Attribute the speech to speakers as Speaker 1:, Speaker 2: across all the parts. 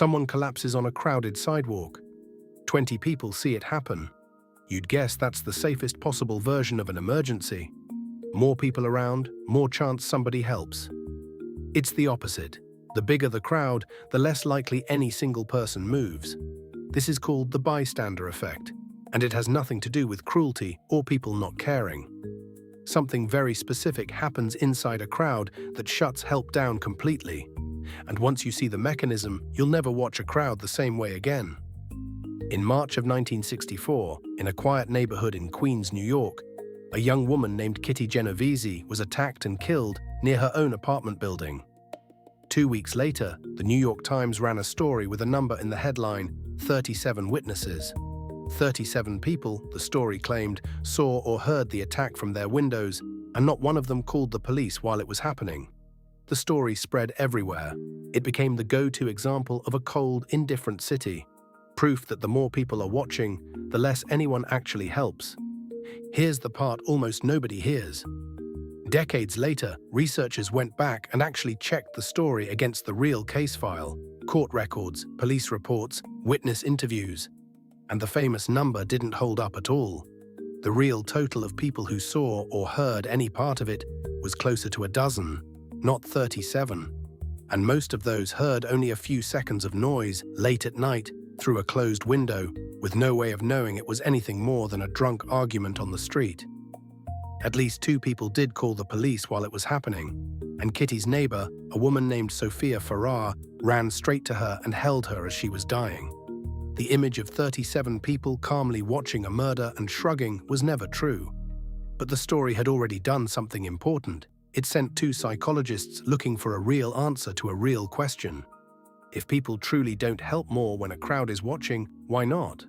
Speaker 1: Someone collapses on a crowded sidewalk. 20 people see it happen. You'd guess that's the safest possible version of an emergency. More people around, more chance somebody helps. It's the opposite. The bigger the crowd, the less likely any single person moves. This is called the bystander effect, and it has nothing to do with cruelty or people not caring. Something very specific happens inside a crowd that shuts help down completely. And once you see the mechanism, you'll never watch a crowd the same way again. In March of 1964, in a quiet neighborhood in Queens, New York, a young woman named Genovese was attacked and killed near her own apartment building. 2 weeks later, the New York Times ran a story with a number in the headline, 37 witnesses. 37 people, the story claimed, saw or heard the attack from their windows, and not one of them called the police while it was happening. The story spread everywhere. It became the go-to example of a cold, indifferent city. Proof that the more people are watching, the less anyone actually helps. Here's the part almost nobody hears. Decades later, researchers went back and actually checked the story against the real case file, court records, police reports, witness interviews. And the famous number didn't hold up at all. The real total of people who saw or heard any part of it was closer to a dozen, not 37. And most of those heard only a few seconds of noise late at night through a closed window, with no way of knowing it was anything more than a drunk argument on the street. At least 2 people did call the police while it was happening, and Kitty's neighbor, a woman named Sophia Farrar, ran straight to her and held her as she was dying. The image of 37 people calmly watching a murder and shrugging was never true. But the story had already done something important. It sent 2 psychologists looking for a real answer to a real question. If people truly don't help more when a crowd is watching, why not?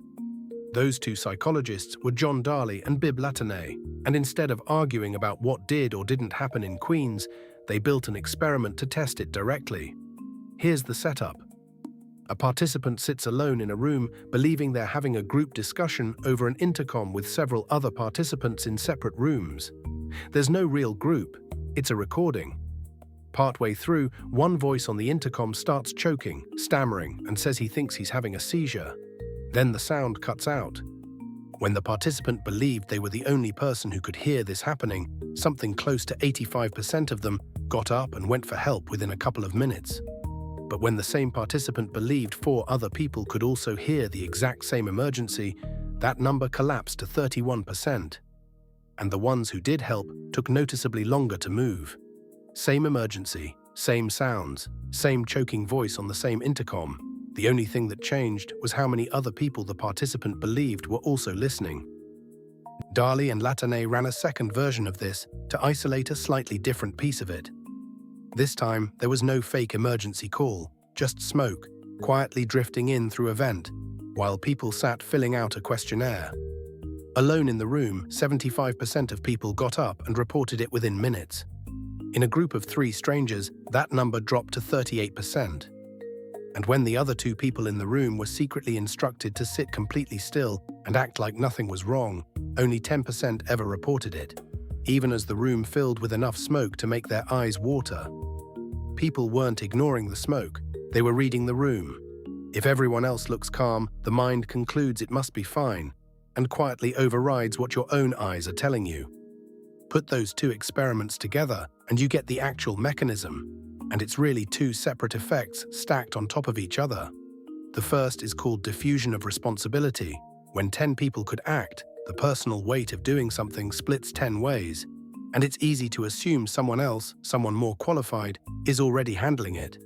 Speaker 1: Those 2 psychologists were John Darley and Bib Latané, and instead of arguing about what did or didn't happen in Queens, they built an experiment to test it directly. Here's the setup. A participant sits alone in a room, believing they're having a group discussion over an intercom with several other participants in separate rooms. There's no real group, it's a recording. Partway through, one voice on the intercom starts choking, stammering, and says he thinks he's having a seizure. Then the sound cuts out. When the participant believed they were the only person who could hear this happening, something close to 85% of them got up and went for help within a couple of minutes. But when the same participant believed 4 other people could also hear the exact same emergency, that number collapsed to 31%. And the ones who did help took noticeably longer to move. Same emergency, same sounds, same choking voice on the same intercom. The only thing that changed was how many other people the participant believed were also listening. Darley and Latané ran a second version of this to isolate a slightly different piece of it. This time, there was no fake emergency call, just smoke, quietly drifting in through a vent, while people sat filling out a questionnaire. Alone in the room, 75% of people got up and reported it within minutes. In a group of 3 strangers, that number dropped to 38%. And when the other 2 people in the room were secretly instructed to sit completely still and act like nothing was wrong, only 10% ever reported it, even as the room filled with enough smoke to make their eyes water. People weren't ignoring the smoke, they were reading the room. If everyone else looks calm, the mind concludes it must be fine, and quietly overrides what your own eyes are telling you. Put those 2 experiments together, and you get the actual mechanism. And it's really 2 separate effects stacked on top of each other. The first is called diffusion of responsibility. When 10 people could act, the personal weight of doing something splits 10 ways, and it's easy to assume someone else, someone more qualified, is already handling it.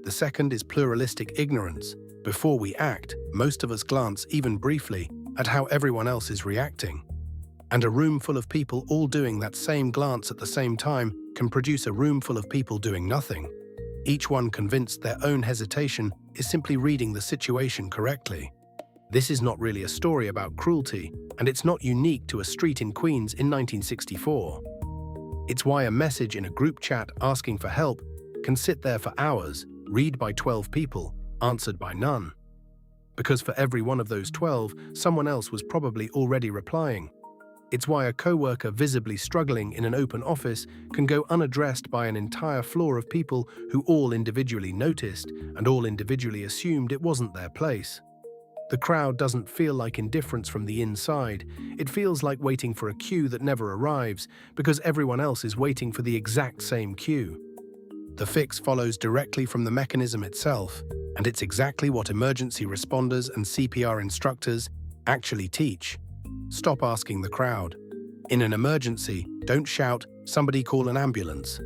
Speaker 1: The second is pluralistic ignorance. Before we act, most of us glance, even briefly, at how everyone else is reacting. And a room full of people all doing that same glance at the same time can produce a room full of people doing nothing. Each one convinced their own hesitation is simply reading the situation correctly. This is not really a story about cruelty, and it's not unique to a street in Queens in 1964. It's why a message in a group chat asking for help can sit there for hours, read by 12 people, answered by none. Because for every one of those 12, someone else was probably already replying. It's why a coworker visibly struggling in an open office can go unaddressed by an entire floor of people who all individually noticed and all individually assumed it wasn't their place. The crowd doesn't feel like indifference from the inside. It feels like waiting for a queue that never arrives because everyone else is waiting for the exact same queue. The fix follows directly from the mechanism itself, and it's exactly what emergency responders and CPR instructors actually teach. Stop asking the crowd. In an emergency, don't shout, "Somebody call an ambulance."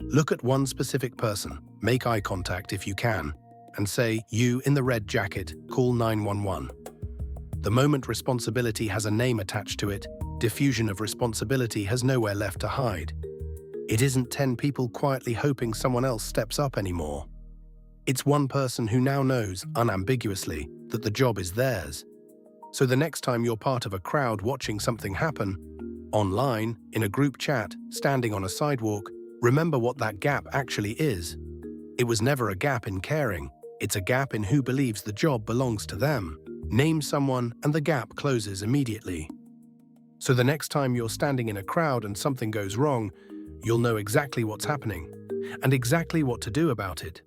Speaker 1: Look at one specific person, make eye contact if you can, and say, "You in the red jacket, call 911. The moment responsibility has a name attached to it, diffusion of responsibility has nowhere left to hide. It isn't 10 people quietly hoping someone else steps up anymore. It's one person who now knows, unambiguously, that the job is theirs. So the next time you're part of a crowd watching something happen, online, in a group chat, standing on a sidewalk, remember what that gap actually is. It was never a gap in caring. It's a gap in who believes the job belongs to them. Name someone and the gap closes immediately. So the next time you're standing in a crowd and something goes wrong, you'll know exactly what's happening and exactly what to do about it.